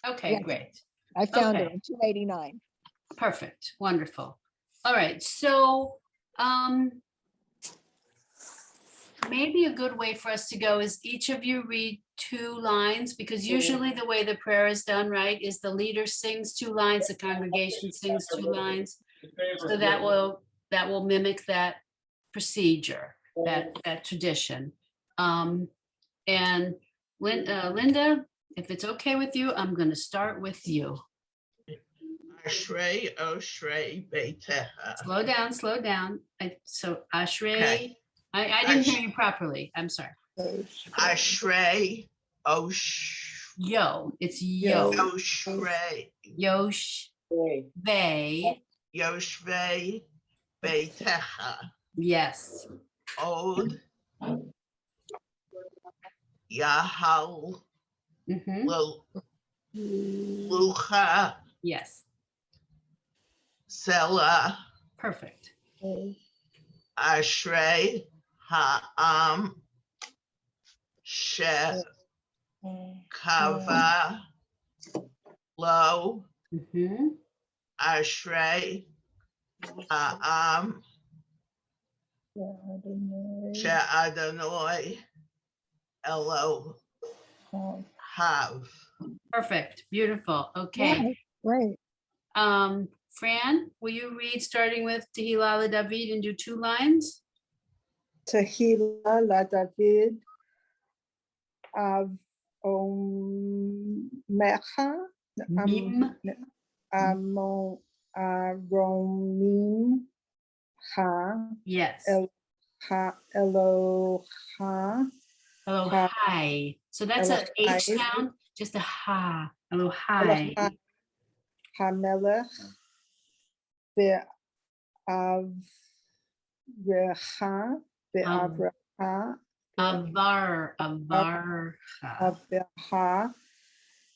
Okay, Yes. great. I found it Okay. on 289. Perfect. Wonderful. All right. So maybe a good way for us to go is each of you read 2 lines, because usually the way the prayer is done, right, is the leader sings 2 lines, the congregation sings 2 lines. So that will mimic that procedure, that tradition. And Linda, if it's okay with you, I'm going to start with you. Ashrei Oshrei Beitecha. Slow down, slow down. So Ashrei, Okay. I didn't hear you properly. I'm sorry. Ashrei Yo, it's yo. Oshrei Yosh, they. Yoshvei Beitecha. Yes. Od Yahal Lucha Yes. Sela Perfect. Ashrei Ha'am She Kava Lo Ashrei Ha'am She Adonai Elo Hav. Perfect. Beautiful. Okay. Right. Fran, will you read starting with Tehillah David and do 2 lines? Tehillah la David av mecha Mim. amon aromim ha Yes. Eloha. Hello, hi. So that's a H sound, just a ha. Hello, hi. Hamelech ve'avrecha Aveha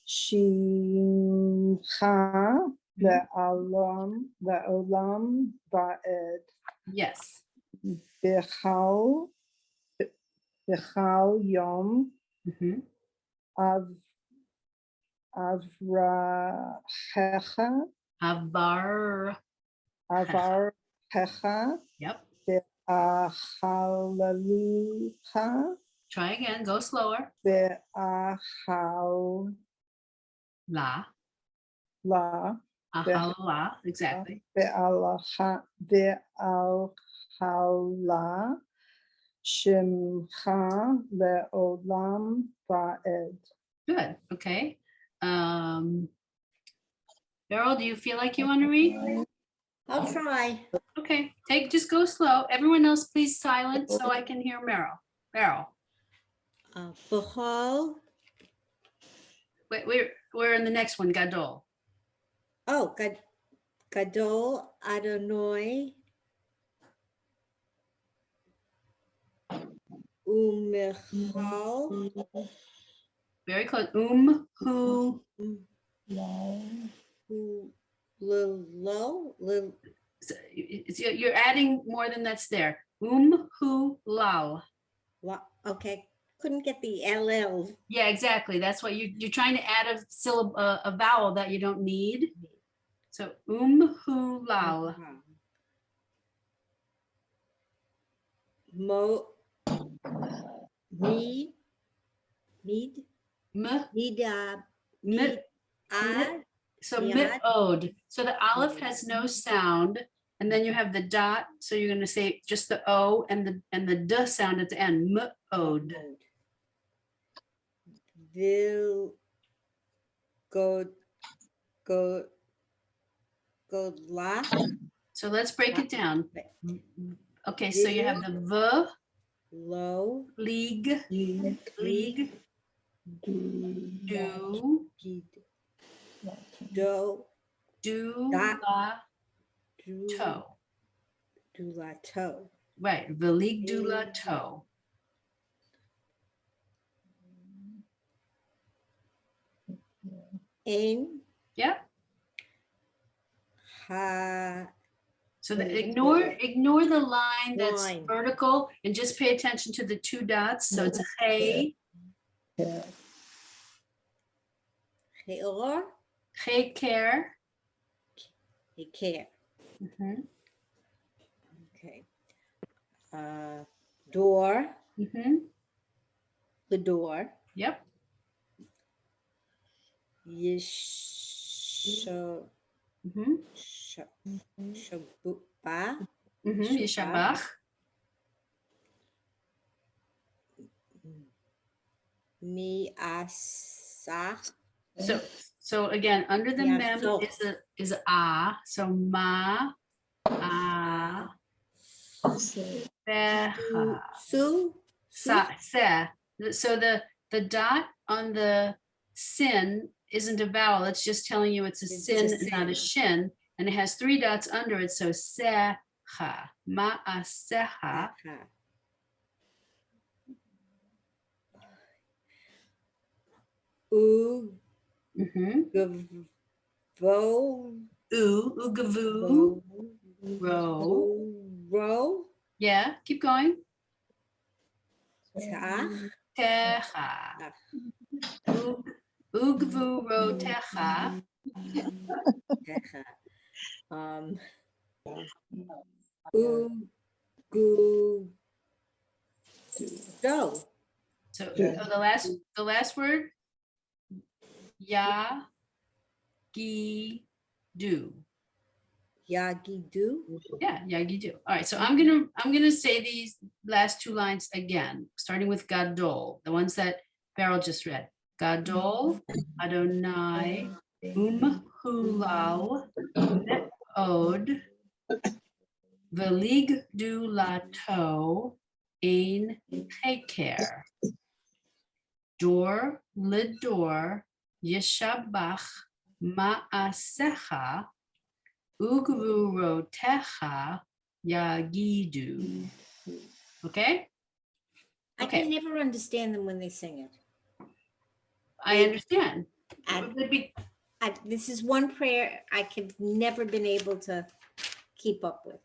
Shimcha le'olam va'ed. Yes. Bechal Yom Avrachecha Avarchecha. Yep. Be'achalelucha. Try again. Go slower. Be'achal La. La. Ahala. Exactly. Be'alcha Shimcha le'olam va'ed. Good. Okay. Beryl, do you feel like you want to read? I'll try. Okay. Just go slow. Everyone else, please silent so I can hear Meryl. Beryl. Bechol. Wait, we're in the next one. Gadol. Oh, Gadol Adonai Umechal. Very close. So you're adding more than that's there. Hu lal. Okay, couldn't get the LL. Yeah, exactly. That's what you're trying to add a syllable, a vowel that you don't need. So hu lal. So mi'od. So the aleph has no sound, and then you have the dot. So you're going to say just the o and the d sound at the end. Mi'od. Vil go la. So let's break it down. Okay, so you have the v, low, league, do, la, to. Right, velig, do, la, to. In. Yeah. Ha. So ignore the line that's vertical and just pay attention to the 2 dots. So it's hey. Cheor, Cheker. care. Mhm, Okay. Door, mhm, the door. yep. Yisho, Mhm, shabupa, mhm, Yishabach. miasach, So again, under the Yeah, mem so- is a ah. So ma, ah, seha, su, se. So the dot on the sin isn't a vowel. It's just telling you it's a It's sin, a not a sin. shin, and it has 3 dots under it. So seha, ma'aseha. Mhm. Vo, Ugavu, ro. ro, Yeah, keep going. tach, Techa. Ugvu ro techa. techa. Ugu, do. So the last word, ya, gi, do. Yagi do. Yeah, yagi do. All right, so I'm gonna say these last 2 lines again, starting with gadol, the ones that Beryl just read. Gadol, Adonai, hulal, me'od, velig du lato, ein heker. Door, lidor, yeshabach, ma'asecha, ugvurotecha, yagidu. Okay? I Okay. can never understand them when they sing it. I understand. And It'd be- this is one prayer I could never been able to keep up with.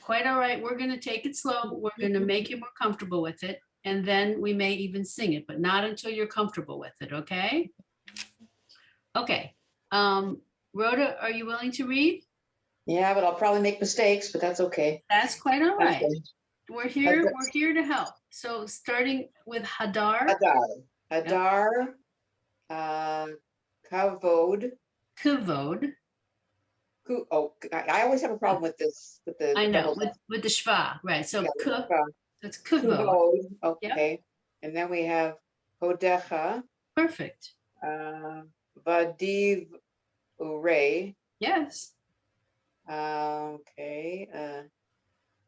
Quite all right. We're gonna take it slow. We're gonna make you more comfortable with it. And then we may even sing it, but not until you're comfortable with it, okay? Okay. Rhoda, are you willing to read? Yeah, but I'll probably make mistakes, but that's okay. That's quite all right. Okay. We're here to help. So starting with Hadar, Hadar, kavod. Kavod. I always have a problem with this, with the. I know, double- with the shva, right? So Yeah, k, that's kavod. kavod, okay. And then we have hodecha, Perfect. vadiv ure, Yes. okay,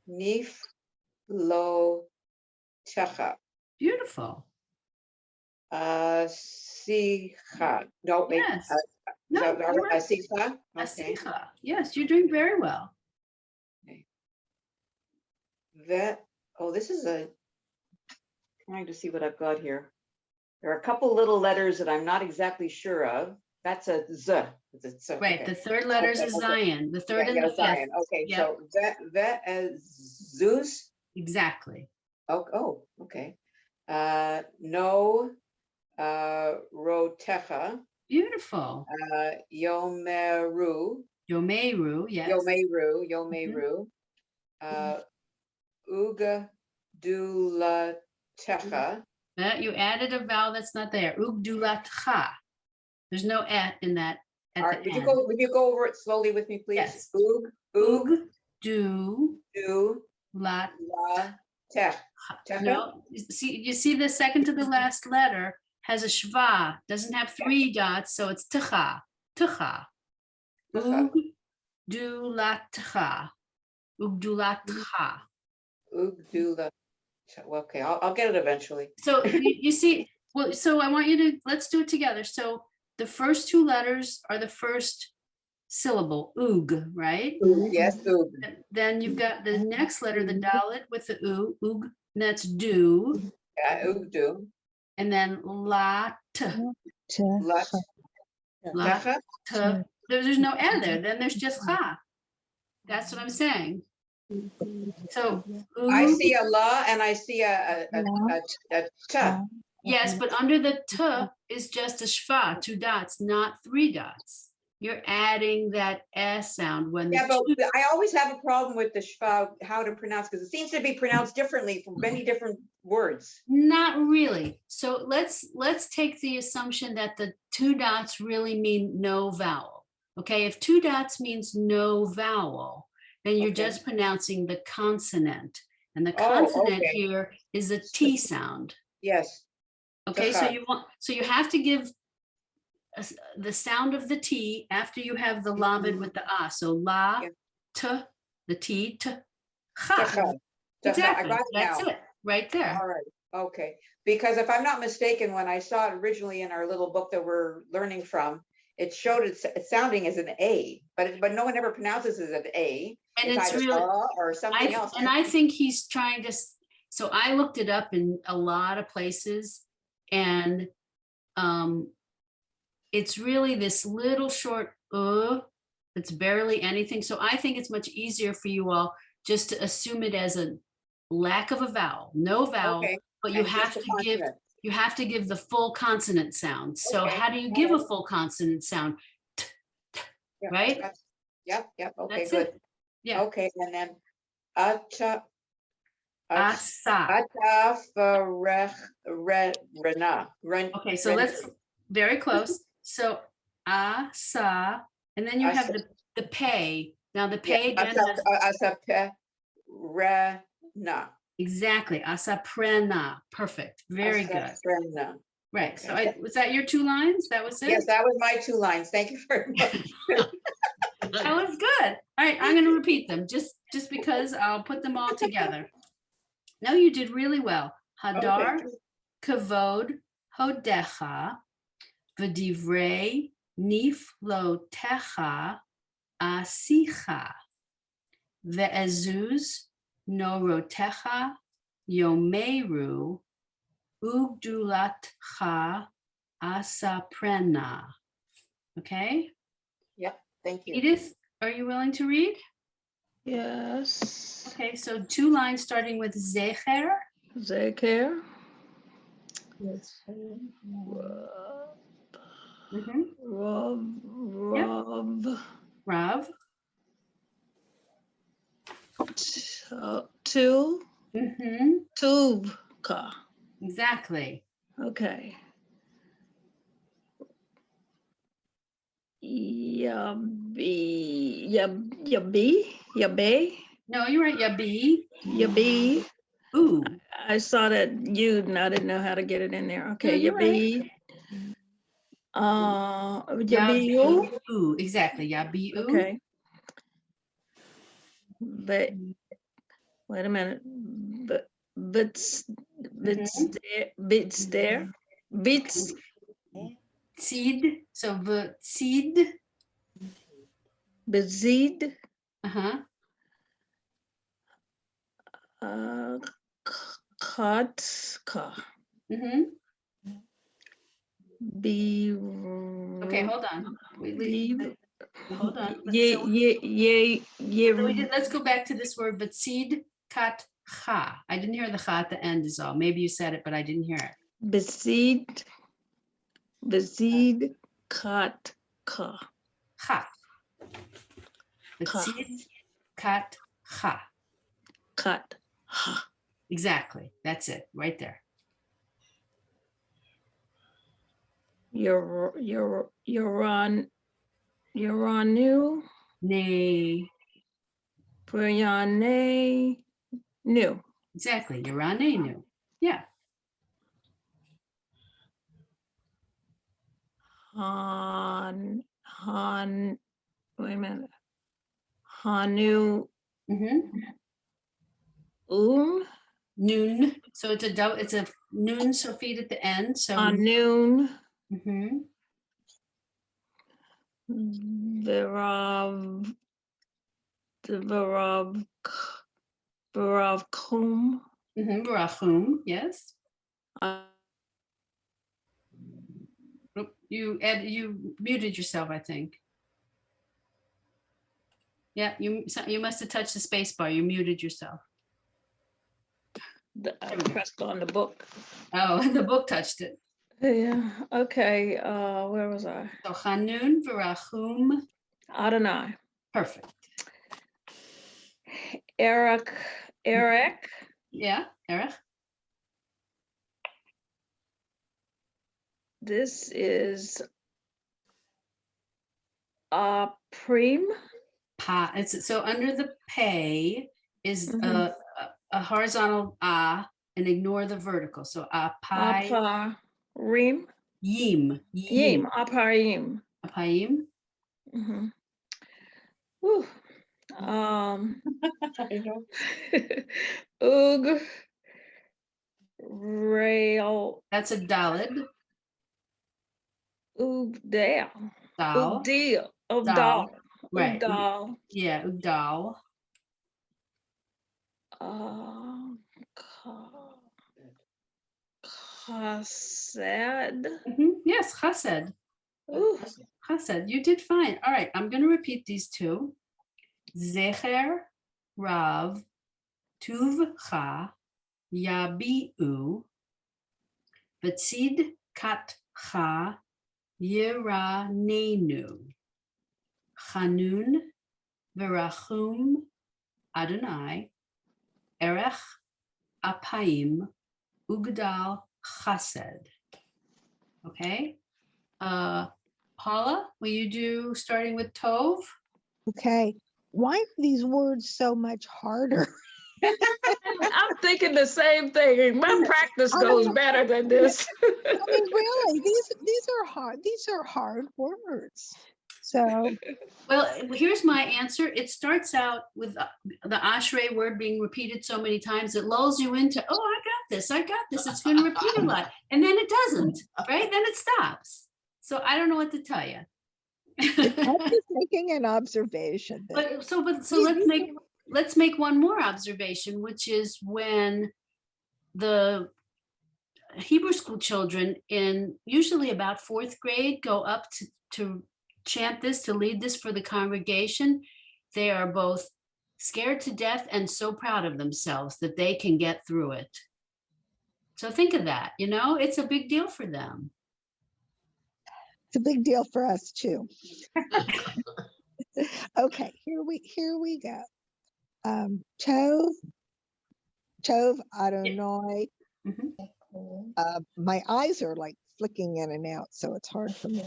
nif lo techa, Beautiful. sicha, no, wait. Yes. Is No, that all right. sicha? Okay. Asicha. Yes, you're doing very well. This is trying to see what I've got here. There are a couple little letters that I'm not exactly sure of. That's a z. It's a z. Right. Okay. The third letter is a Okay. Zion. The third and Yeah, the fifth. Zion. Okay, Yep. so that as Zeus. Exactly. Okay. No rotecha. Beautiful. Yomeru. Yomeru. Yes. Yomeru. Uga dulatecha. You added a vowel that's not there. Ugdulatcha. There's no et in that. At All the right, would end. you go over it slowly with me, please? Yes. Ug Du du lat. la tech. No, you see the second to the last letter has a shva, doesn't have 3 dots, so it's tcha, tcha. Ugdulatcha, ugdulatcha. Ugdula. Okay, I'll get it eventually. So you see, well, so I want you to, let's do it together. So the first 2 letters are the first syllable, ug, right? Yes, ug. Then you've got the next letter, the dalet with the ug, and that's do. Yeah, ugdu. And then lat, Lat. lat, Techa. there's no N there, then there's just cha. That's what I'm saying. So I ug, see a la and I see a ta. Yes, but under the t is just a shva, 2 dots, not 3 dots. You're adding that s sound when the Yeah, but two, I always have a problem with the shva, how to pronounce, because it seems to be pronounced differently for many different words. not really. So let's take the assumption that the 2 dots really mean no vowel. Okay, if 2 dots means no vowel, then you're Okay. just pronouncing the consonant. And the Oh, consonant okay. here is a T sound. Yes, Okay, so Taka. you have to give the sound of the T after you have the lamed with the ah. So la, Yeah. t, the T, t, ha. Taka. Taka. I Exactly. got it That's now. it, right there. All right, okay. Because if I'm not mistaken, when I saw it originally in our little book that we're learning from, it showed it sounding as an A, but no one ever pronounces it as an A. And It's it's either really, or something else. and I think he's trying to, so I looked it up in a lot of places, and it's really this little short it's barely anything. So I think it's much easier for you all just to assume it as a lack of a vowel, no vowel, Okay, but you and have just to a give, consonant. you have to give the full consonant sound. So Okay, how do you all give a right. full consonant sound? Yeah, Right? that's- Yep, okay, That's good. it. Yeah. Okay, and then ata, Asa. rena. Okay, so let's, very close. So asa, and then you have the pay. Now the pay again has, Rena. exactly, asaprena. Perfect. Very good. Rena. Right. So Okay. was that your 2 lines? That was it? Yes, that was my 2 lines. Thank you very much. That was good. All right, I'm going to repeat them just because I'll put them all together. No, you did really well. Hadar, Okay. kavod, hodecha, v'divrei niflotecha asicha, ve'ezuz norotecha yomeru, ugdulatcha asaprena. Okay? Yep, thank you. Edith, are you willing to read? Yes. Okay, so 2 lines starting with zecher. Zeker. Yes. Mhm. Rob. Rav. Two. Mhm. Tubka. Exactly. Okay. Yabe. No, you're right. Yabi. Yabe. Ooh. I saw that you and I didn't know how to get it in there. Okay, No, you're Yabe. Yabe. Ooh. Exactly. Yabi. Okay. But wait a minute. Bits there. Bits. Tzid. So v'tzid. Bezid. Uh-huh. Katka. Mhm. Be. Okay, hold on. Hold on. Let's go back to this word v'tzid kat cha. I didn't hear the cha at the end is all. Maybe you said it, but I didn't hear it. Bezid kat ka. Cha. V'tzid kat cha. Kat ha. Exactly. That's it. Right there. You're on new. Nay. Brianne new. Exactly. Yerane. Yeah. Han, wait a minute. Hanu, Mm-hmm. Noon. So it's a double, it's a noon Sophie at the end. So Hanun, mm-hmm. Varavkum. Mm-hmm. Barachum. Yes. Oop, you muted yourself, I think. Yeah, you must have touched the space bar. You muted yourself. I pressed on the book. Oh, the book touched it. Yeah, okay, where was I? So Chanun v'rachum, Adonai. perfect. Eric, Yeah, Erich? this is Prim. It's so under the pay is Mhm. a horizontal and ignore the vertical. So pai Aparim. yim Yim, aparim. apayim. Mhm. Whew. I know. Ug, rail, That's a dalid. Ugdale, Dal. Ugdal, Dal. Ugdal, Right. Ugdal, Yeah, udal. Chased. Yes, chesed. Ooh, Chesed. You did fine. All right, I'm going to repeat these two. Zecher Rav Tuvcha Yabi'u Betzid Katcha Yiranenu Chanun Verachum Adonai Erech Apayim Ugdal Chesed. Okay. Paula, will you do starting with Tov? Okay, why are these words so much harder? I'm thinking the same thing. My practice I goes mean- better than this. I mean, really, these are hard. These are hard words. So Well, here's my answer. It starts out with the Ashrei word being repeated so many times, it lulls you into, oh, I got this. It's going to repeat a lot. And then it doesn't, right? Then it stops. So I don't know what to tell you. I'm just making an observation. That So let's make one more observation, which is when the Hebrew school children in usually about fourth grade go up to chant this, to lead this for the congregation, they are both scared to death and so proud of themselves that they can get through it. So think of that, it's a big deal for them. it's a big deal for us too. Okay, here we go. Tov Adonai. Mhm. My eyes are like flicking in and out, so it's hard for me.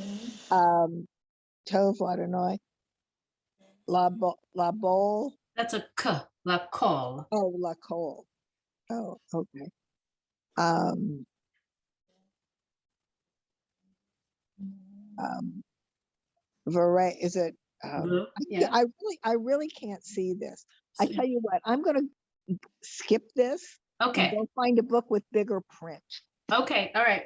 Tov Adonai. La bol. That's a k, la kol. Oh, la kol. Oh, okay. Is it? Yeah. I really can't see this. I tell you what, I'm gonna skip this and Okay. go find a book with bigger print. Okay. All right.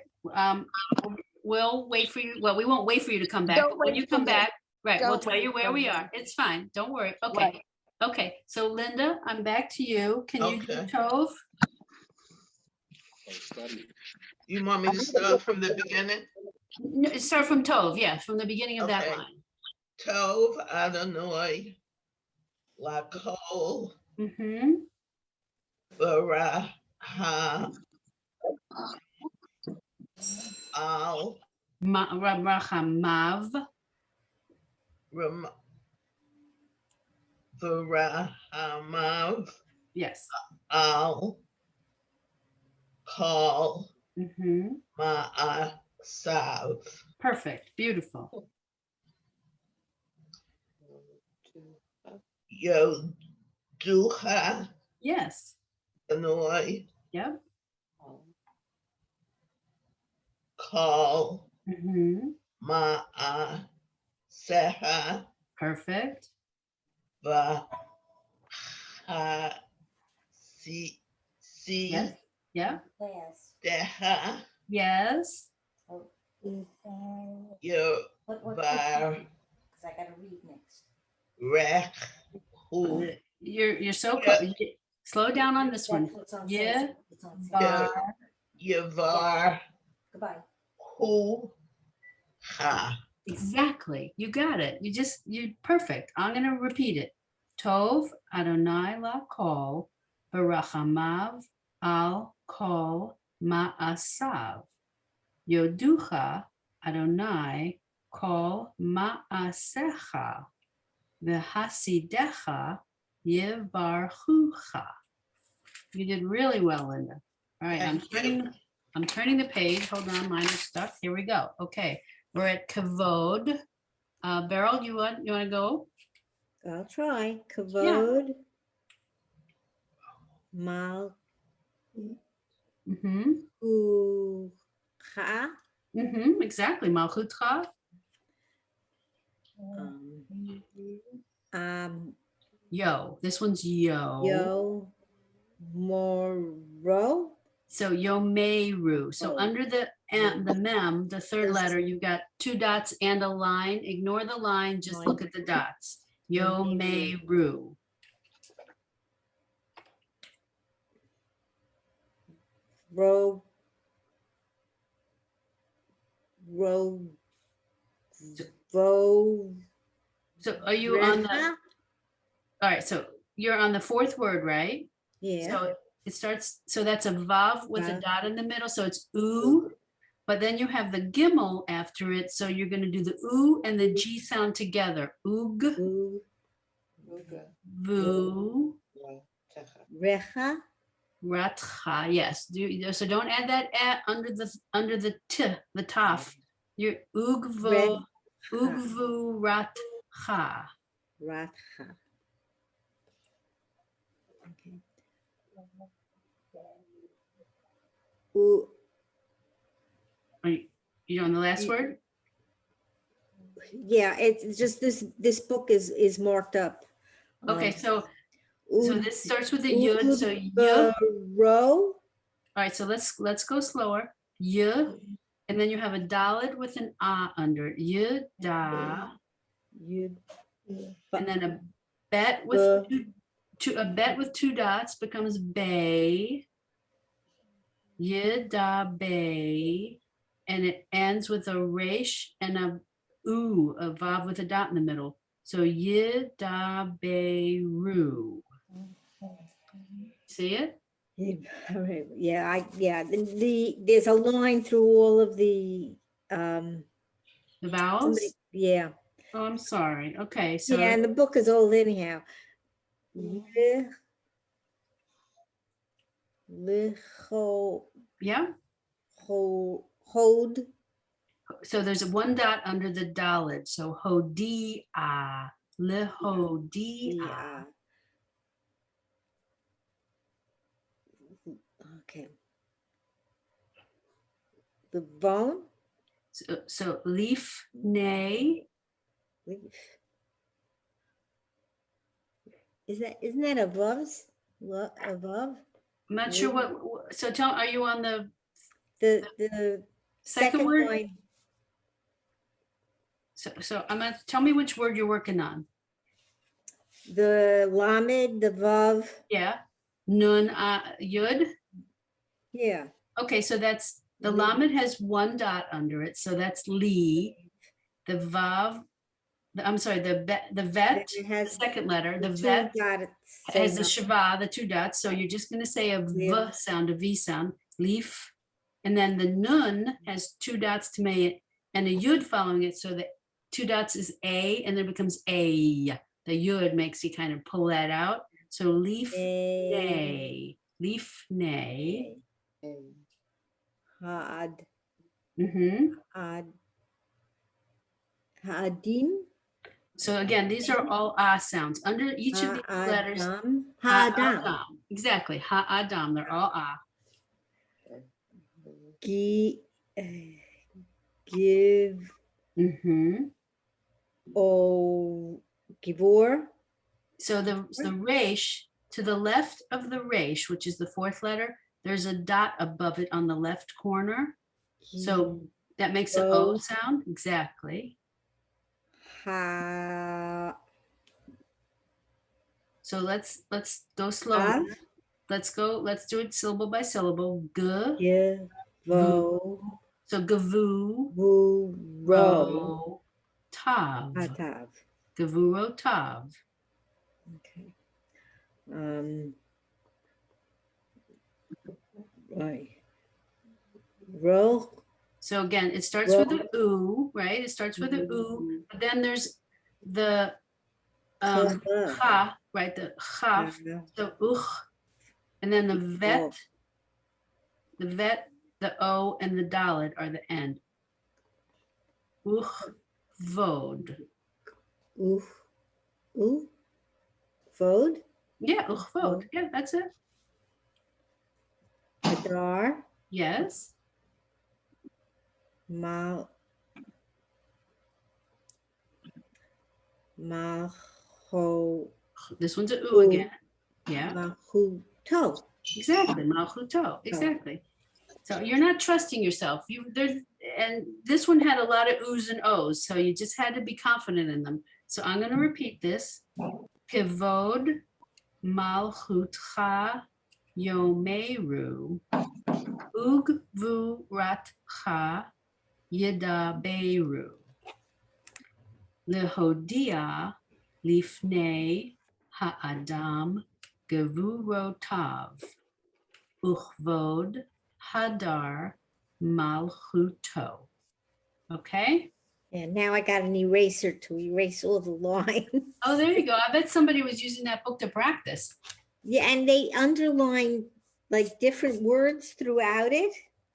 We'll wait for you. Well, we won't wait for you to come back. Don't But when wait you for come me. back, right, we'll Don't tell you wait where for we me. are. It's fine. Don't worry. Okay. Right. Okay. So Linda, I'm back to you. Can you do Okay. Tov? You want me to start from the beginning? No, start from Tov. Yeah, from the beginning of that Okay. line. Tov Adonai Lakol Mm-hmm. Bara Al Rachamav. Ram Varahamav Yes. Al Kal Mm-hmm. Ma'asav. Perfect. Beautiful. Yoducha Yes. Adonai Yep. Kal Mm-hmm. Ma'aseha Perfect. Yes. Yep. Deha Yes. Yovar Rech Hu You're so close. Slow down on this one. Yeah. Yavar Hu Ha. Exactly. You got it. You're perfect. I'm going to repeat it. Tov Adonai Lakol Barachamav al kol ma'asav. Yoducha Adonai kol ma'asecha. V'hasidecha yivarchucha. You did really well, Linda. All right, I'm turning the page. Hold on, mine is stuck. Here we go. Okay, we're at kavod. Beryl, you want to go? I'll try. Kavod. Mal. Mm-hmm. Ucha. Mm-hmm. Exactly. Malchutcha. Yo. This one's yo. Yo. Moro. So yomeru. So under the mem, the third letter, you've got two dots and a line. Ignore the line. Just look at the dots. Yomeru. Ro. Ro. Vo. So are you on the? Recha? All right. So you're on the fourth word, right? Yeah. So it starts, so that's a vav with a Vav. dot in the middle. So it's oo, but then you have the gimel after it. So you're going to do the oo and the G sound together. Oog, U. vu, Recha. ratcha. Yes. So don't add that under the t, the taf. You're oogvu, oogvu, ratcha. Ratcha. Okay. U. Are you on the last word? Yeah, it's just this book is marked up. Okay. So this starts with a Ud- yud. So y. Ro. All right, so let's go slower. Y, and then you have a dalid with an ah under it. Y, da, Yud. and then a bet with a bet with two dots becomes bay. Y, da, bay, and it ends with a resh and a oo, a vav with a dot in the middle. So y, da, bay, ru. See it? Yeah, there's a line through all of the The vowels? yeah. Oh, I'm sorry. Okay, so Yeah, and the book is old anyhow. Licho, yeah. hold. So there's a one dot under the dalid. So hodia, lehodia. Yeah. Okay. The bone. So leaf, nay. Leaf. Isn't that above's? Above? I'm not sure what. So are you on the The second word? line. So I'm gonna tell me which word you're working on. The lamed, the vav. Yeah, nun, yud. Yeah. Okay, so that's the Li. lamed has one dot under it, so that's li. The vav, I'm sorry, the vet, It has the second letter, the two vet dots has the saying shava, the two dots. So you're just going to say a v Yeah. sound, a v sound, leaf. And then the nun has two dots to make it and a yud following it. So the two dots is a and then it becomes a. The yud makes you kind of pull that out. So leaf, nay, leaf, nay. Had. Mm-hmm. Hadim. So again, these are all ah sounds. Under each of these letters, Ha'adam. ha'adam. Exactly, ha'adam. They're all ah. Give. Mm-hmm. Givor. So the resh, to the left of the resh, which is the fourth letter, there's a dot above it on the left corner. So that makes an O sound. Exactly. Ha. So let's go slow. Let's do it syllable by syllable. G, Vo. so gavu, Vo. ro, tav. Hatav. Gavuro tav. Okay. Right. Ro. So again, it starts with a oo, right? It starts with a oo, but then there's the cha, right? The chaf, so uch, and then the vet, the o, and the dalet are the end. Uch vod. Oof. Ooh. Vod. Yeah, uch vod. Yeah, that's it. Adar. Yes. Mal. Malcho. This one's a oo again. Yeah, Malchuto. exactly. Malchuto. Exactly. So you're not trusting yourself. And this one had a lot of oohs and ohs, so you just had to be confident in them. So I'm going to repeat this. Kivod malchutcha yomeru ugvuratcha yedaberu lehodia lifnei ha'adam gevurotav uchvod hadar malchuto. Okay. And now I got an eraser to erase all the lines. Oh, there you go. I bet somebody was using that book to practice. Yeah, and they underline like different words throughout it.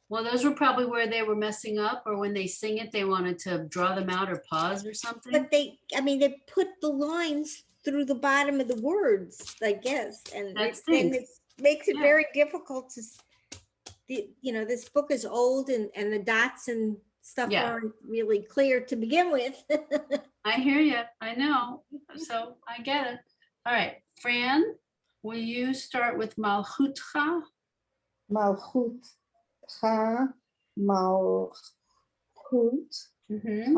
Well, those were probably where they were messing up, or when they sing it, they wanted to draw them out or pause or something. But they put the lines through the bottom of the words, I guess. And That it stinks. makes it Yeah. very difficult to, this book is old and the dots and stuff Yeah. aren't really clear to begin with. I hear you. I know. So I get it. All right. Fran, will you start with Malchutcha? Malchut, cha, malchut, Mm-hmm.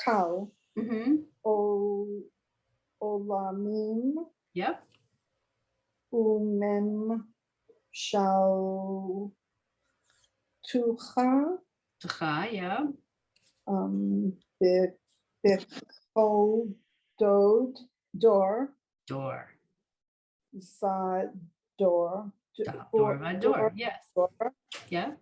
kal, Mm-hmm. olamim, Yep. umem, shal, tucha, Tcha, yeah. Bechol, dor, Door. vador, Door, vador. Yes. Yeah.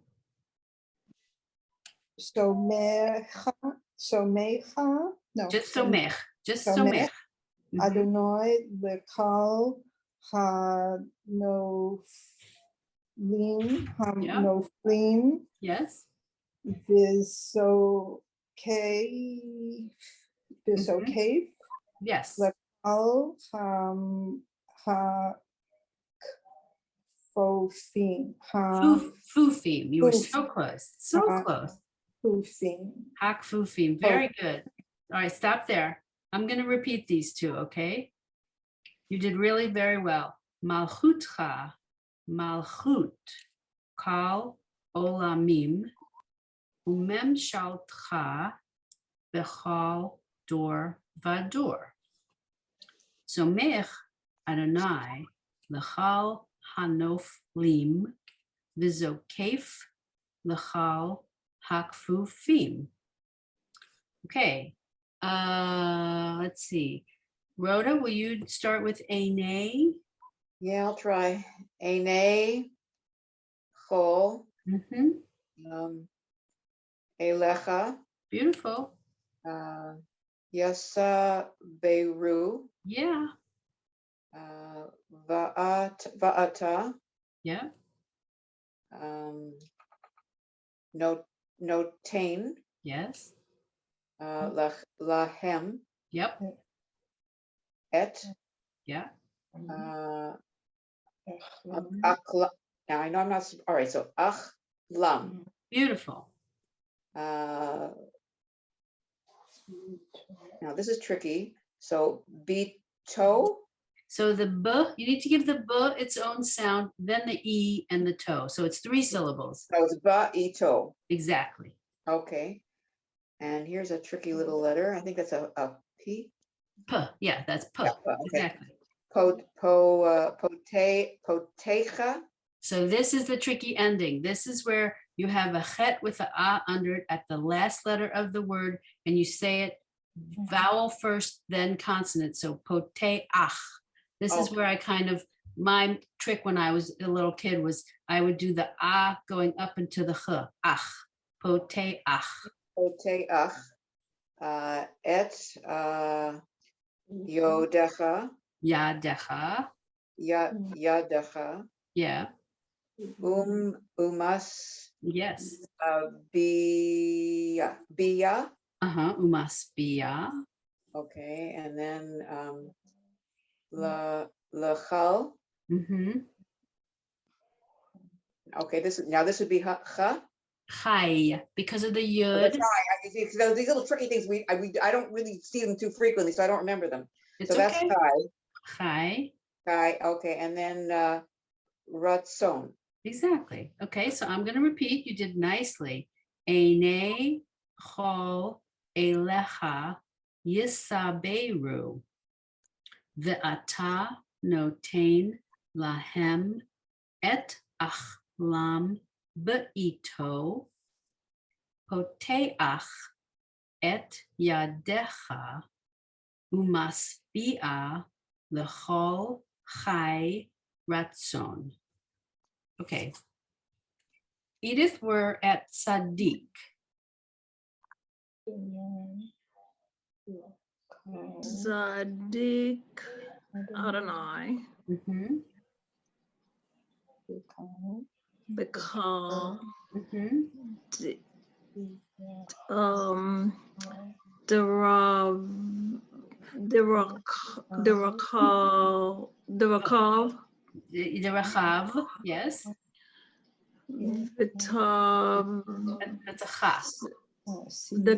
somecha, no. Just somech. Just Somech. somech. Mhm. Adonai lekal hanoflim Yes. visokef Yes. lekal hakfofim Fufim. You were so Fuf. close. So close. hakfofim. Hak fufim. Very good. All right, stop there. I'm going to repeat these two, okay? You did really very well. Malchutcha, malchut, kal olamim, umem shaltcha, bechal dor vador. So mech Adonai, lechal hanoflim, vizokef, lechal hakfufim. Okay, let's see. Rhoda, will you start with Ene? Yeah, I'll try. Ene, chol, Mm-hmm. elecha, Beautiful. yasa, beru, Yeah. va'ata, Yeah. notain, Yes. lahem, Yep. et, Yeah. akla. Now I know I'm not, all right, so achlam. Beautiful. Now this is tricky. So bito, So the b, you need to give the b its own sound, then the e and the toe. So it's 3 syllables. so it's ba'ito. Exactly. Okay. And here's a tricky little letter. I think that's a P. P. Yeah, that's p. Yeah, okay. Exactly. Potecha. So this is the tricky ending. This is where you have a chet with a a under it at the last letter of the word, and you say it vowel first, then consonant. So poteach. This is Okay. where I kind of my trick when I was a little kid was I would do the ah going up into the ch, ach, poteach. Poteach, et yodecha, Yadecha. yadecha, Yeah. umas Yes. bia, Umas bia. okay, and then lechal. Okay, this would be ha. Chai, because of the Oh, that's yud. right. I see, so these little tricky things I don't really see them too frequently, so I don't remember them. It's So that's okay. Kai. Chai. Okay, and then Ratzon. Exactly. Okay, so I'm going to repeat. You did nicely. Eine chol elecha yisaberu ve'ata noten lahem et achlam be'ito poteach et yadecha umasbi'a lechol chai ratzon. Okay. Edith, we're at Sadiq. Zadik Adonai, Mm-hmm. Bekal, Mm-hmm. Derav, Derakov, The Rachav, yes. Vitav, That's a cha. the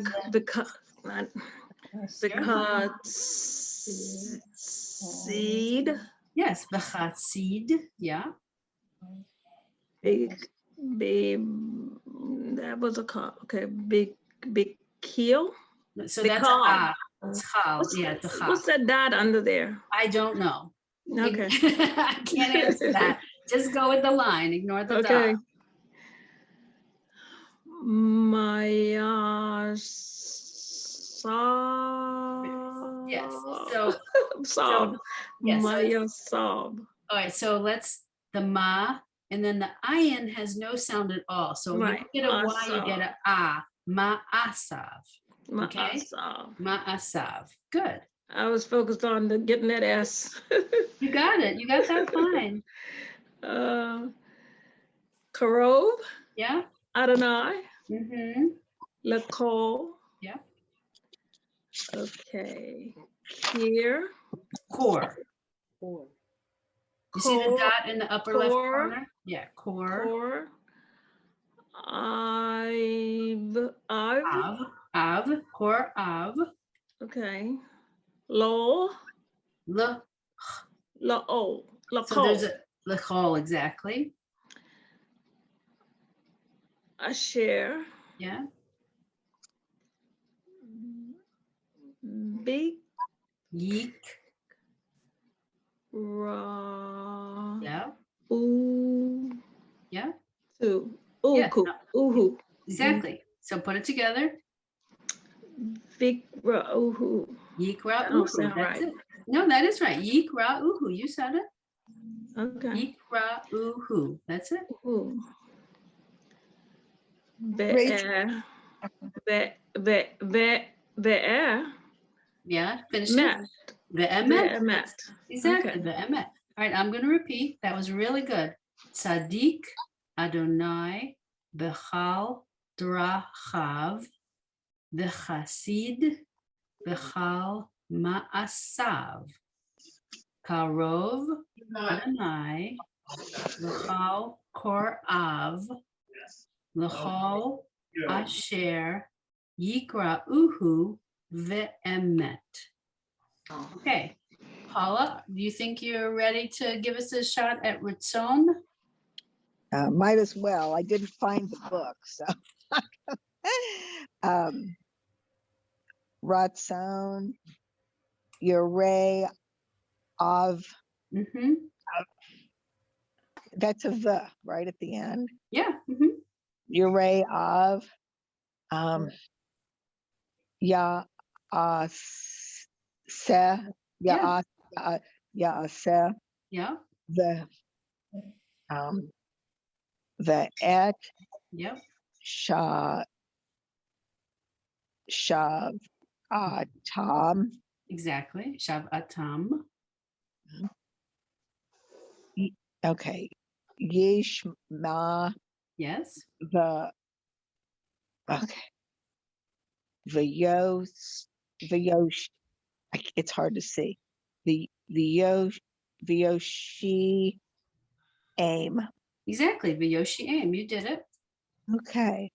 seed, Yes, Bechatsid, yeah. big, that was a call. Okay, big keel. So The that's call. a it's chal. Yeah, it's a cha. What's that dot under there? I don't know. Okay. I can't answer that. Just go with the line. Ignore the Okay. dot. Maya Yes. So Sob. yes, so Maya Sob. all right, so the ma, and then the ayin has no sound at all. So you Right. don't get a y, you get a ma asav. Okay. Ma'asav. Ma asav. Good. I was focused on getting that S. You got it. You got that fine. Karov, Yeah. Adonai, Mm-hmm. Lakol. Yeah. Okay. Here. Core. You see the dot in the upper left core. corner? Yeah, core. Core. I've. Av. Core av. Okay. Lol. L. La'ol. So there's La'kol. a lechol, exactly. Asher. Yeah. Big. Yeek. Ra. Yeah. Ooh. Yeah. Ooh. Yeah, Ooh. Ooh. Exactly. So put it together. Vikra. Ooh. Yikra That don't uhu. sound That's right. it. No, that is right. Yikra uhu. You said it. Okay. Yikra uhu. That's it. Ooh. Rachel. Ve'er. Yeah. Finish Met. it. Ve'emet. Ve'emet. Exactly. Okay. Ve'emet. All right. I'm going to repeat. That was really good. Tzaddik Adonai bechal drachav v'chasid bechal ma'asav karov Adonai l'chal korav l'chal asher yikra uhu ve'emet. Okay, Paula, do you think you're ready to give us a shot at Ritzon? Might as well. I didn't find the book, so. Ratzon, Yoreh, Av. Mm-hmm. That's a the right at the end. Yeah. Mm-hmm. Yoreh, Av. Ya, se, Yeah. ya, se. Yeah. the et Yep, shav tom. exactly. Shav atam. Okay, yishma Yes. the okay the yosh. It's hard to see the yoshi aim. Exactly. Vyoshi aim. You did it. Okay.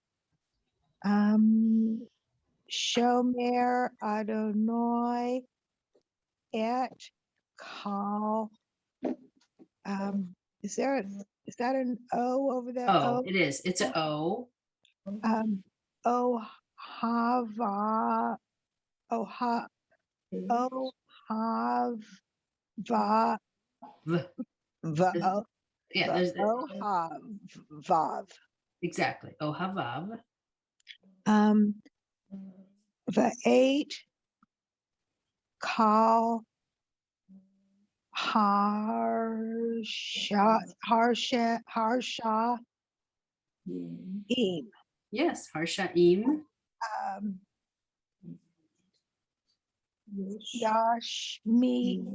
Shomer Adonai et Kal. Is that an O over there? Oh, it is. It's a O. Oh Hava. Oh ha. Oh Hav. Va. V. Va. There's- Yeah, there's Oh Hav. Vav. exactly. Oh, havav. The eight Kal. Harsha Im. Yes, harshaim. Yashmeed.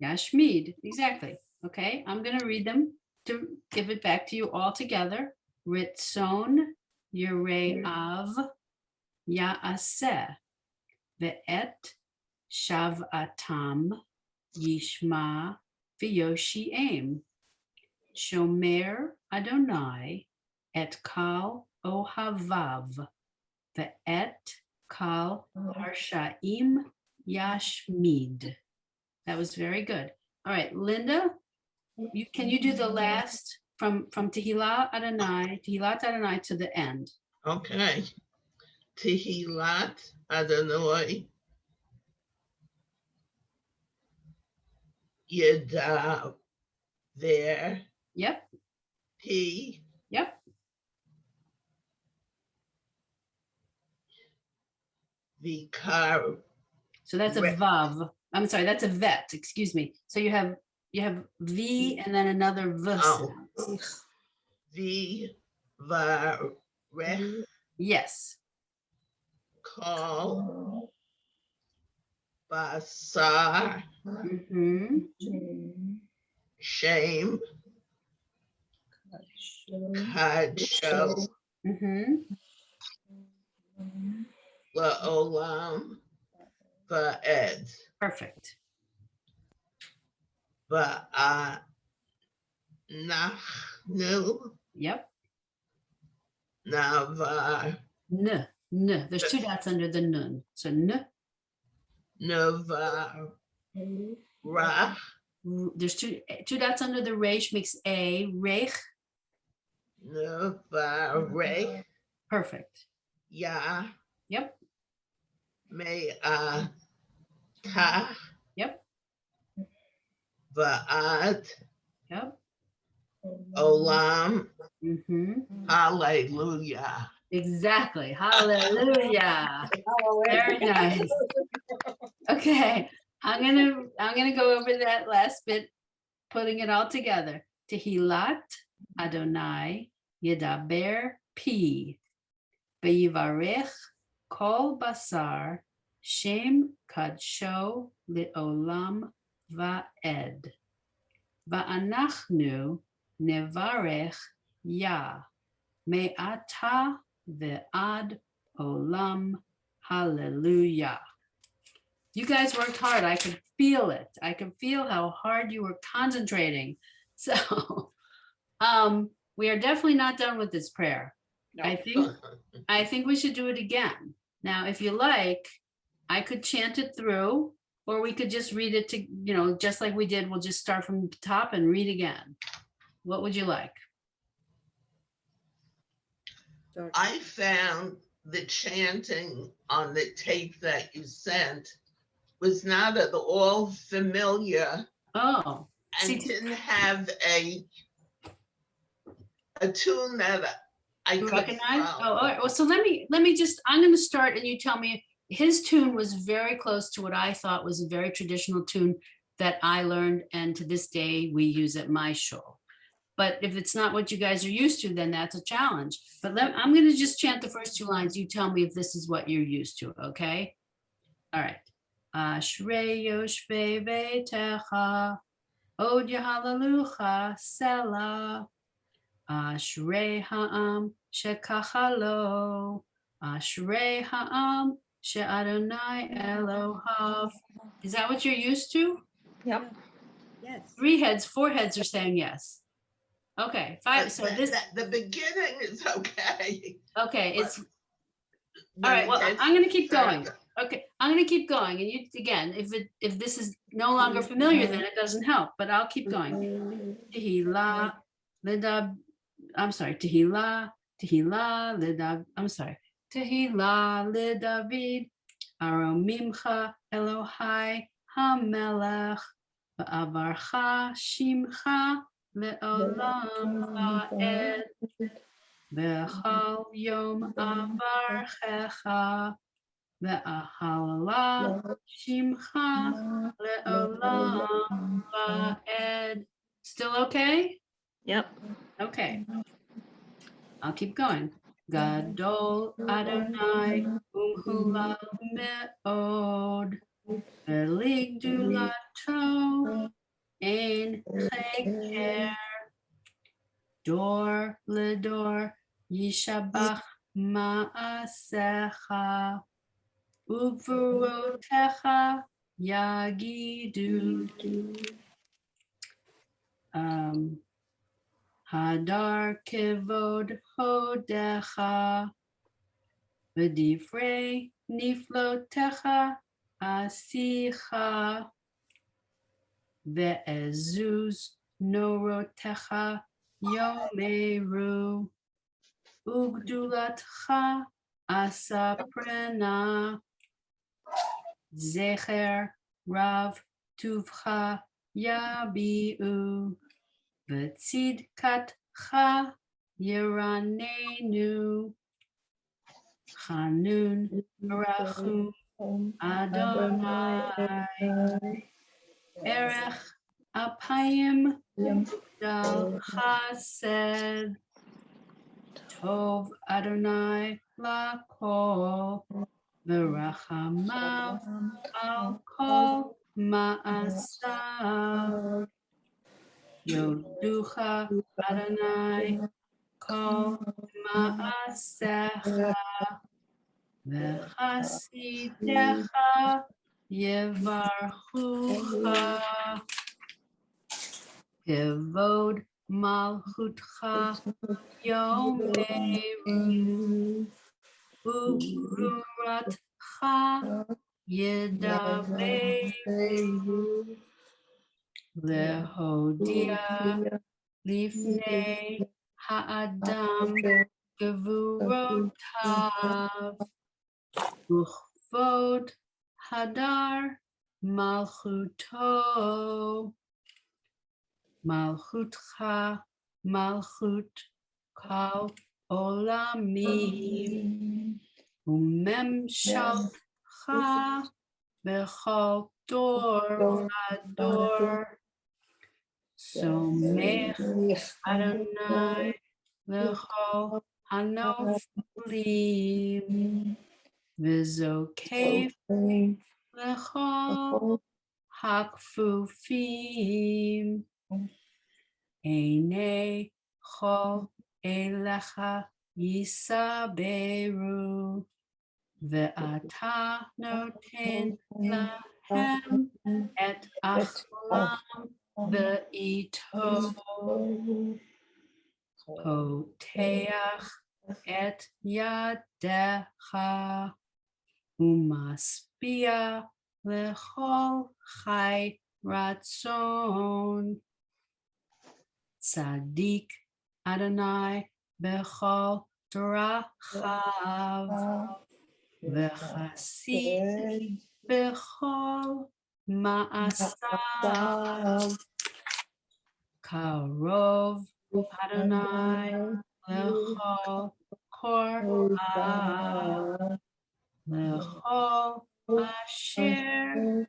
Yashmid. Exactly. Okay, I'm going to read them to give it back to you all together. Ritzon Yereav Yaaseh Ve'et Shavatam Yishma V'yoshi Aim Shomer Adonai et Kal Ohavav Ve'et Kal Harshaim Yashmid. That was very good. All right, Linda, can you do the last from Tehillah Adonai to the end? Okay. Tehillat Adonai Yada there Yep, P yep. Vikar. So that's a Re- vav. I'm sorry, that's a vet. Excuse me. So you have v and then another v Oh. sound. Varech Yes. Kol Basar Mm-hmm. Shame Kadsho Mm-hmm. La'olam Va'ed Perfect. Va'anachnu Yep. Navar N. There's two dots under the nun. So n. Navar Rach There's two dots under the resh makes a reich. Navarech Perfect. Ya Yep. Me'ata Yep. Va'ad Yep. Olam. Mm-hmm. Hallelujah. Exactly. Hallelujah. Very nice. Okay. I'm gonna go over that last bit, putting it all together. Tehillat Adonai Yedaber Pi Beyivarech Kol Basar Shem Kadsho Le'olam Va'ed Va'anachnu Nevarech Yah Me'ata Ve'ad Olam. Hallelujah. You guys worked hard. I could feel it. I could feel how hard you were concentrating. So we are definitely not done with this prayer. No. I think we should do it again. Now, if you like, I could chant it through, or we could just read it to, just like we did. We'll just start from the top and read again. What would you like? I found the chanting on the tape that you sent was not at all familiar Oh, and see, didn't have a tune that I you could recognize? follow. Oh, all right. Well, so let me just, I'm going to start and you tell me. His tune was very close to what I thought was a very traditional tune that I learned, and to this day, we use at my shul. But if it's not what you guys are used to, then that's a challenge. But I'm going to just chant the first 2 lines. You tell me if this is what you're used to, okay? All right. Ashrei yoshvei veitecha, od yahalalucha selah. Ashrei ha'am shekachalo, Ashrei ha'am she'adonai Elohav. Is that what you're used to? Yep. Yes. 4 heads are saying yes. Okay, 5. So this, The beginning is okay. okay, it's, but all when right, it well, gets I'm gonna keep going. further- Okay, I'm gonna keep going. And you, again, if this is no longer familiar, then it doesn't help, but I'll keep going. Tehillah, lidab, I'm sorry, Tehillah, lidab, I'm sorry. Tehillah, lidavid, aromimcha, Elohai, hamelech, va'avarcha, shimcha, le'olam va'ed, v'chol yom avarchecha, ve'ahalala, shimcha, le'olam va'ed. Still okay? Yep. Okay, I'll keep going. Gadol Adonai umhulal me'od, ve'ligdulato ein cheker, dor ledor yishabach ma'asecha, uvurotecha yagidu. Hadar kevod hodecha, v'divrei niflotecha asicha, ve'ezuz norotecha yomeru, ugdulatcha asaprena, zecher rav tuvcha yabiu, v'tzidkatcha Yeranenu, Chanun, Rachum, Adonai, Erech, Apayim, Dal, Chesed, Tov, Adonai, Lakol, V'rachamav, Al Kol, Ma'asav, Yoducha, Adonai, Kol, Ma'asecha, V'chasidecha yevarchucha, kevod malchutcha yomeru, ugvuratcha yedaveru, lehodia lifnei ha'adam gevurotav, Uchvod Hadar Malchuto, Malchutcha Malchut Kal Olamim, Umemshalcha Bechol Dor Vador, Somech Adonai Lechol Hanoflim, V'zokef Lechol Hakfufim, Einei Chol Elecha Yisaberu, Ve'ata Noten Lahem Et Achlam Ve'ito, Poteach Et Yadecha, Umaspia lechol chai ratzon, Tzadik Adonai bechol drachav, v'chasid bechol ma'asav, Karov Adonai lechol korav, lechol asher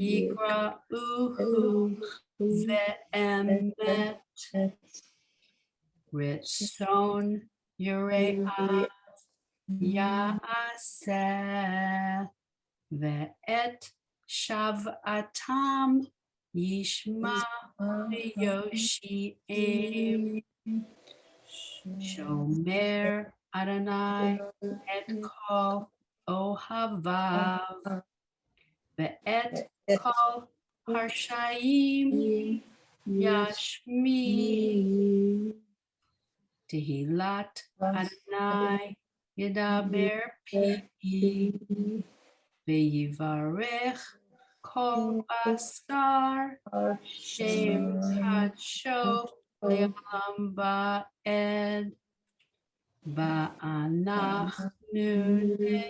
Yikra'uhu ve'emet Ritson Yure'a Ya'aseh Ve'et Shav'atam Yishma Yoshi'im Shomer Adonai Et Kol Ohavav Ve'et Kol Harshaim Yashmi Tehillat Adonai Yedaber Pi Ve'yivarech Kol Asar Shem Hadsho Le'olam Ba'ed Ba'anachnu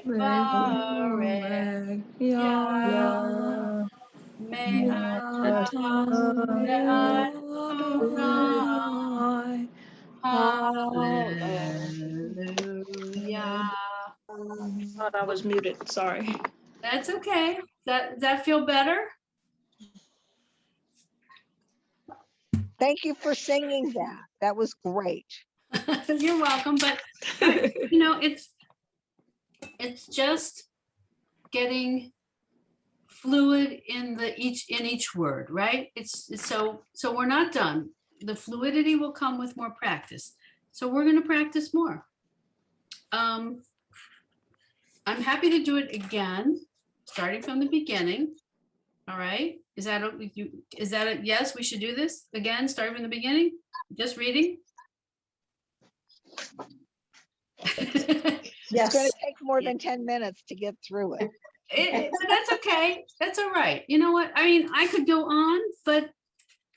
Nevarech Yah Me'atam Le'adonai Hallelujah. Thought I was muted, sorry. That's okay. Does that feel better? Thank you for singing that. That was great. You're welcome, but it's just getting fluid in each word, right? It's so we're not done. The fluidity will come with more practice. So we're going to practice more. I'm happy to do it again, starting from the beginning. All right. Is that a yes? We should do this again, starting from the beginning. Just reading. It's going to take more than 10 minutes to get through it. But that's okay. That's all right. You know what? I mean, I could go on, but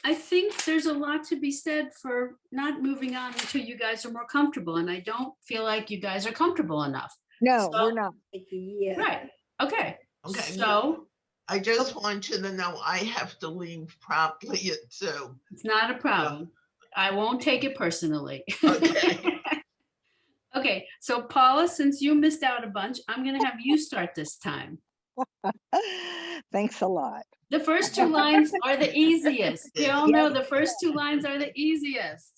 I think there's a lot to be said for not moving on until you guys are more comfortable. And I don't feel like you guys are comfortable enough. No, So- we're not. Yeah. Right. Okay. Okay. So I just want you to know I have to leave promptly at 2. it's not a problem. I won't take it personally. Okay. Okay. So Paula, since you missed out a bunch, I'm going to have you start this time. Thanks a lot. The first 2 lines are the easiest. We all know the first 2 lines are the easiest.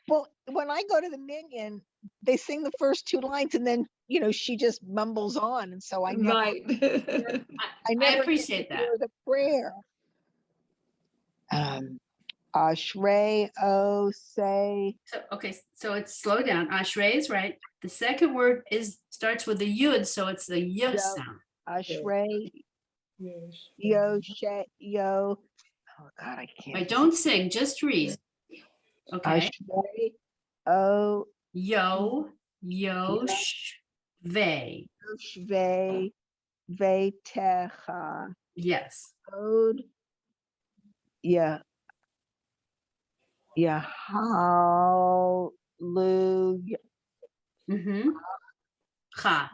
Well, when I go to the Minion, they sing the first 2 lines and then, she just mumbles on. And so I never, Right. I never get appreciate to that. hear the prayer. Ashrei O say, So, okay, so it's slow down. Ashrei is right. The second word starts with a yud, so it's the y Yo. sound. Ashrei Yo She Yo. Oh God, I can't. Right, don't sing, just read. Okay. Ashrei O Yo, yosh, ve. Shvei Vetecha Yes. Od Yeah. Yeah. Hallelujah. Mm-hmm. Ha.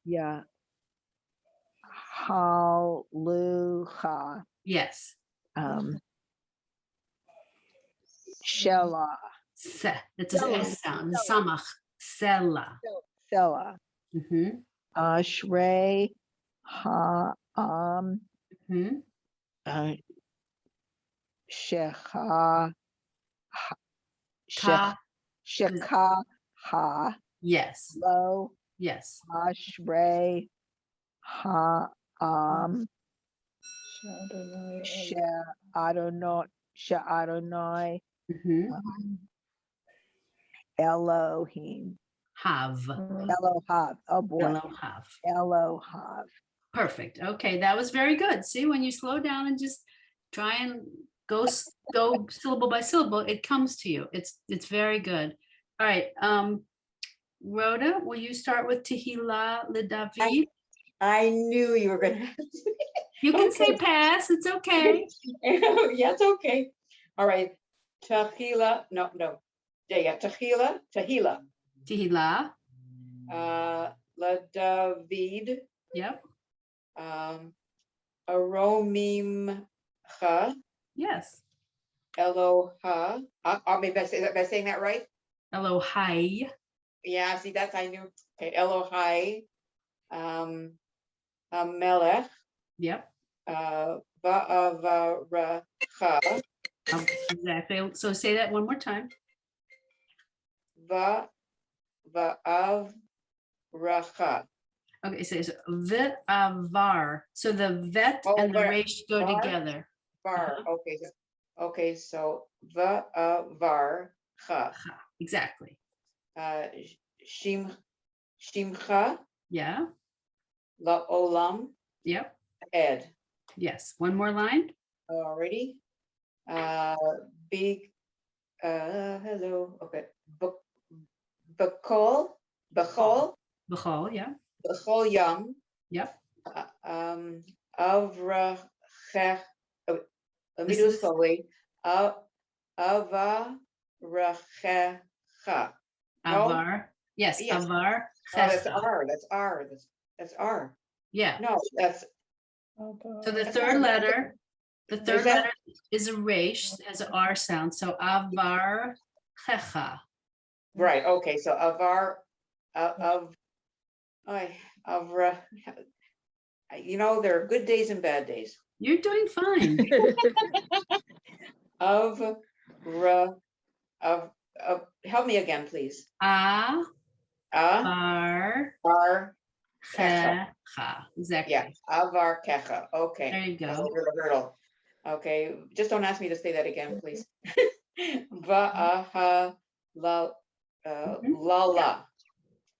Yeah. Hallelujah. Yes. Shelah. Se. It's an S sound. The samach. Sela. Selah. Mm-hmm. Ashrei Mm-hmm. Shecha Ka. Shekaha Yes. Lo Yes. Ashrei Adonai Mm-hmm. Elohim Have. Elohav. Oh boy. Elohav. Elohav. Perfect. Okay, that was very good. See, when you slow down and just try and go syllable by syllable, it comes to you. It's very good. All right. Rhoda, will you start with Tehillah LeDavid? I knew you were gonna. You can say Okay. pass. It's okay. Yeah, it's okay. All right. Tehillah, no. Yeah, Tehillah. Tehillah. LeDavid. Yep. Aromimcha. Yes. Eloha. Maybe am I saying that right? Elohai. Yeah, see, that's I knew. Okay, Elohai. Melech, Yep. Va'avaracha, Exactly. So say that one more time. Va'avracha. Okay, so it's var. So the vet Oh, and the var- resh go var? together. Var, okay, so Va'avarcha. Ha, exactly. Shimcha Yeah. la'olam Yep. ed. Yes. One more line. Already. Big, hello, okay. Bechol, Bechol. Yeah. Bechol yam, Yep. avrachech, let me This do it is- slowly. Avarachecha. No? Avar. Yes. Yes. Avar. Oh, that's checha. R, that's R. Yeah. No, that's, So the That's third not- letter, the third that- letter is a resh, has an R sound. So avar checha. right, okay, so avra, there are good days and bad days. You're doing fine. Help me again, please. Avar Var, checha. Exactly. yeah, avar kecha, okay. There you Got go. over the hurdle. Okay, just don't ask me to say that again, please. Va'aha la, la.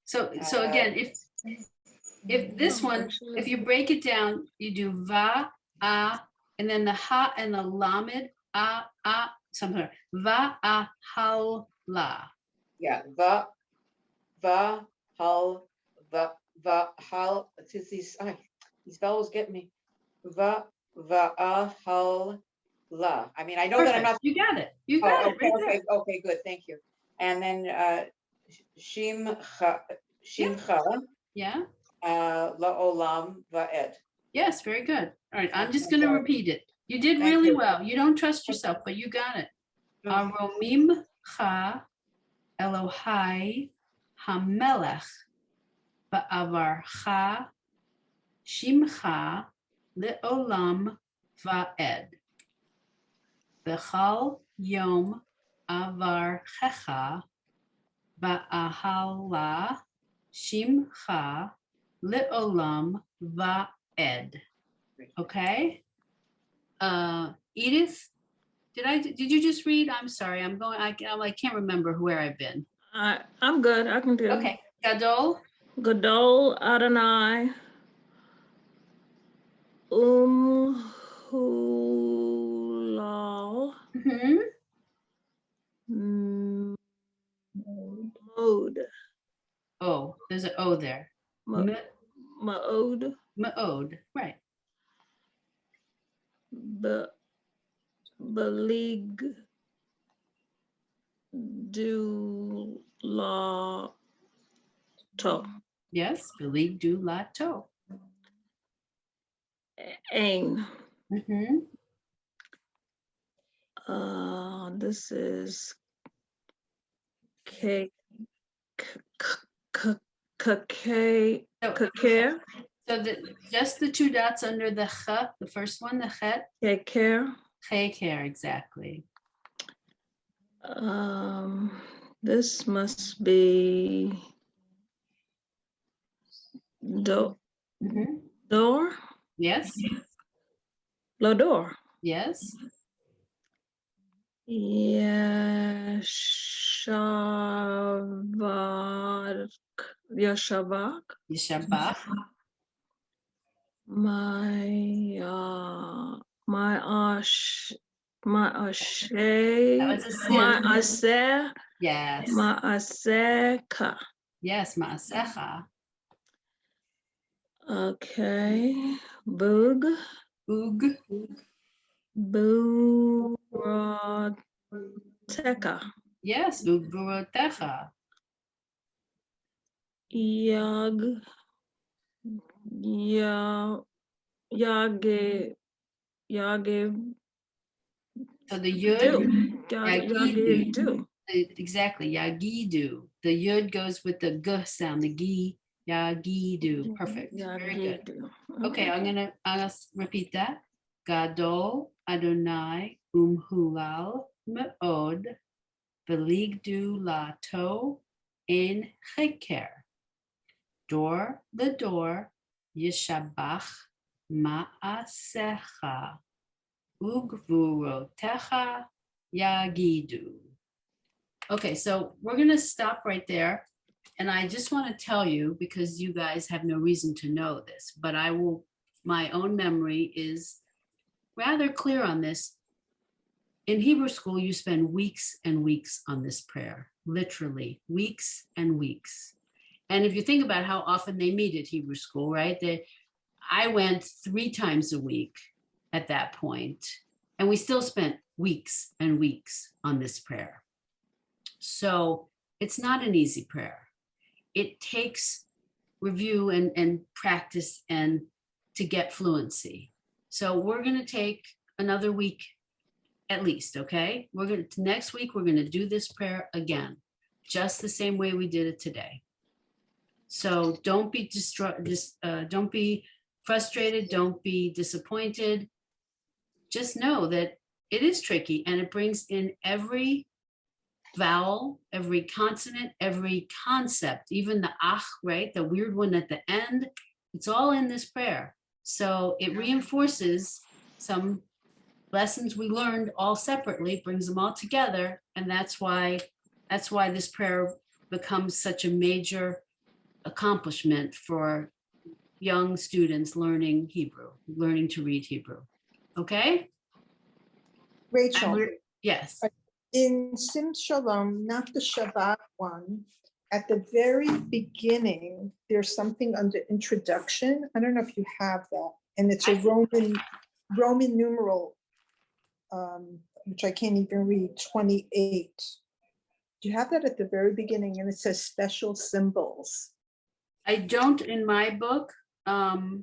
So again, if this one, if you break it down, you do va, and then the ha and the lamed, something, va, hal, la. Yeah, these vowels get me. Hal, la. I mean, I know that I'm Perfect. not. You got it. You Oh, got it okay, right there. okay, good, thank you. And then shimcha, Yeah. la'olam va'ed. Yes, very good. All right, I'm just Okay, going to sorry. repeat it. You did Thank really you. well. You don't trust yourself, but you got it. Okay. Aromim cha Elohai hamelech ba'avarcha shimcha le'olam va'ed. Bechal yom avarchecha ba'ahala shimcha le'olam va'ed. Okay? Edith, did you just read? I'm sorry, I can't remember where I've been. I'm good. I can do. Okay, Gadol, Gadol Adonai. Hulal. mhm, Mode. oh, there's an O there. Ma'od. Ma'od, right. Belig. Do la to. Yes, Belig du lato. Ain. Mhm. This is K. K. So just the two dots under the ch, the first one, the chet, Care. cheker, exactly. This must be Mhm. door. Yes, Lodor. yes, Yeshavak. Yishabach, My ashe. that was a sin. My aseh. Yes, My aseka. yes, ma'asecha, Okay. Boog. ug, Burateka. yes, ugburotecha, Yag. Yage. so the yud, Yagidu. exactly, yagidu, the yud goes with the g sound, the gi, Yagidu. Perfect. Very good. Okay, I'll repeat that. Gadol Adonai umhulal me'od veligdu lato in cheker. Door the door yishabach ma'asecha ugvurotecha yagidu. Okay, so we're going to stop right there. And I just want to tell you, because you guys have no reason to know this, but my own memory is rather clear on this. In Hebrew school, you spend weeks and weeks on this prayer, literally weeks and weeks. And if you think about how often they meet at Hebrew school, right? I went 3 times a week at that point, and we still spent weeks and weeks on this prayer. So it's not an easy prayer. It takes review and practice and to get fluency. So we're going to take another week at least, okay? Next week, we're going to do this prayer again, just the same way we did it today. So don't be don't be frustrated, don't be disappointed. Just know that it is tricky, and it brings in every vowel, every consonant, every concept, even the ach, right? The weird one at the end. It's all in this prayer. So it reinforces some lessons we learned all separately, brings them all together. And that's why this prayer becomes such a major accomplishment for young students learning Hebrew, learning to read Hebrew. Okay? Rachel, Yes. in Sim Shalom, not the Shabbat one, at the very beginning, there's something under introduction. I don't know if you have that. And it's a Roman numeral, which I can't even read, 28. Do you have that at the very beginning? And it says special symbols. I don't in my book. Oh,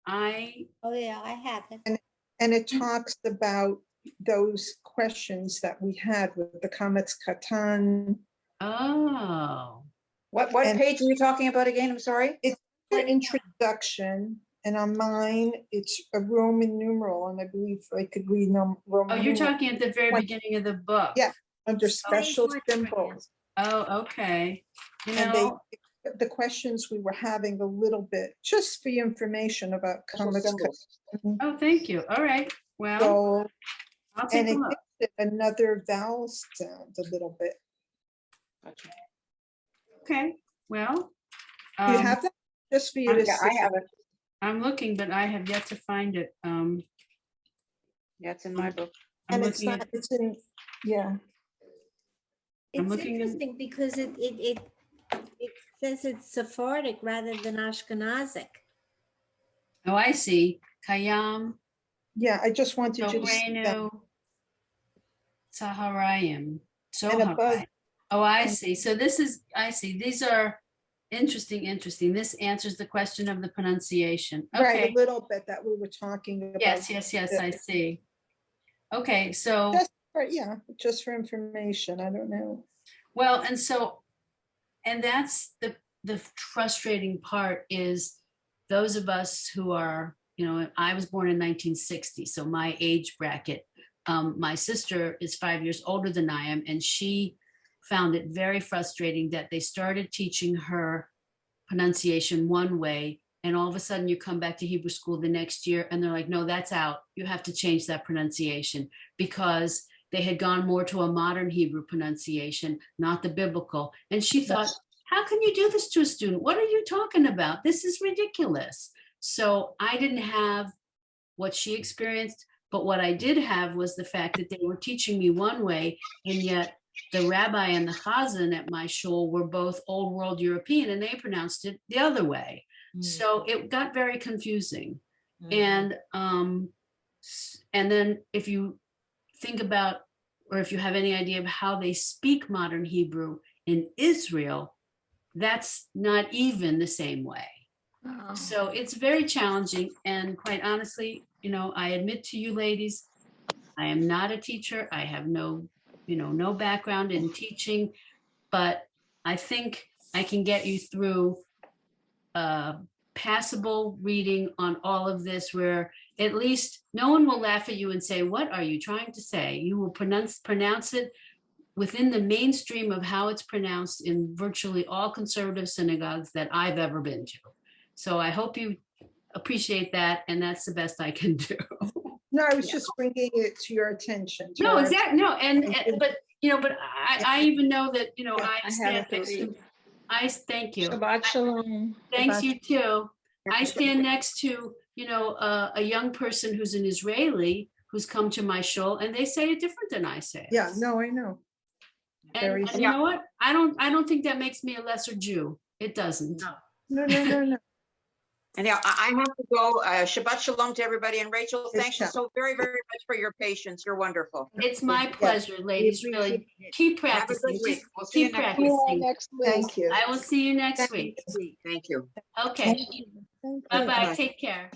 yeah, I have it. And it talks about those questions that we had with the Kametz Katan. Oh. What And- page are you talking about again? I'm sorry. For introduction, and on mine, it's a Roman numeral, and I believe I could read Roman. Oh, you're numeral talking at the very beginning of the book. Yeah. under special 24 symbols. Oh, okay. You And know, the questions we were having a little bit, just for your information about Special Kametz symbols. Katan. oh, thank you. All right. Well, So, I'll take and a it look. gives it another vowel sound a little bit. Gotcha. Okay. Well, Do you have that? Just for you to Yeah, I see. have it. I'm looking, but I have yet to find it. Yeah, it's in my book. I'm And it's looking not, at, it's in, yeah. I'm It's looking in- interesting because it says it's Sephardic rather than Ashkenazic. oh, I see. Kayam, Yeah, I just wanted you to see that. Dobrenu, Saharayim. And above, Zoharai. Oh, I see. So I see. These are interesting. This answers the question of the pronunciation. right, Okay. a little bit that we were talking about. Yes, I see. Okay, so, Just for information, I don't know. well, and that's the frustrating part is those of us who are, I was born in 1960, so my age bracket, my sister is 5 years older than I am, and she found it very frustrating that they started teaching her pronunciation one way, and all of a sudden you come back to Hebrew school the next year and they're like, no, that's out. You have to change that pronunciation, because they had gone more to a modern Hebrew pronunciation, not the biblical. And she thought, how can you do this to a student? What are you talking about? This is ridiculous. So I didn't have what she experienced, but what I did have was the fact that they were teaching me one way, and yet the rabbi and the chazan at my shul were both old world European, and they pronounced it the other way. So it got very confusing. And then if you think about, or if you have any idea of how they speak modern Hebrew in Israel, that's not even the same way. Oh. So it's very challenging. And quite honestly, I admit to you ladies, I am not a teacher. I have no background in teaching, but I think I can get you through passable reading on all of this, where at least no one will laugh at you and say, what are you trying to say? You will pronounce it within the mainstream of how it's pronounced in virtually all conservative synagogues that I've ever been to. So I hope you appreciate that, and that's the best I can do. No, I was just bringing it to your attention. to No, our- exactly, no, and, Thank you. but, but I even know that, Yeah, I I stand have to next to, leave. thank you. Shabbat shalom. Thanks, you too. I Shabbat stand next to, a young person who's an Israeli who's come to my shul, and they say it different than I say it. Yeah, no, I know. very And you know what? I don't think that makes me a lesser Jew. It doesn't. No, no, no, no. And now I have to go. Shabbat shalom to everybody. And Rachel, Good thank you job. so very, very much for your patience. You're wonderful. It's my Yes, pleasure, ladies, we really. appreciate it. Keep Have a practicing. good week. Just We'll see you keep next See you all practicing. next week. Thank you. I will see you next Thank week. Thank you. Okay, Thank you. bye-bye. Bye. Take care.